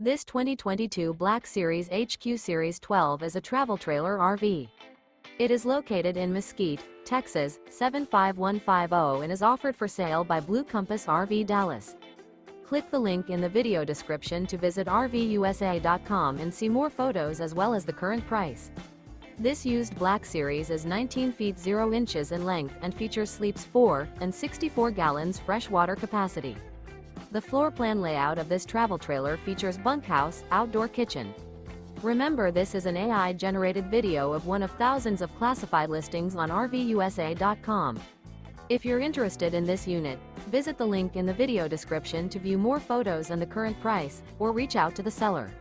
This 2022 Black Series HQ Series 12 is a travel trailer RV. It is located in Mesquite, Texas, 75150 and is offered for sale by Blue Compass RV Dallas. Click the link in the video description to visit RVUSA.com and see more photos as well as the current price. This used Black Series is 19 feet 0 inches in length and features sleeps 4 and 64 gallons fresh water capacity. The floor plan layout of this travel trailer features bunkhouse, outdoor kitchen. Remember, this is an AI-generated video of one of thousands of classified listings on RVUSA.com. If you're interested in this unit, visit the link in the video description to view more photos and the current price, or reach out to the seller.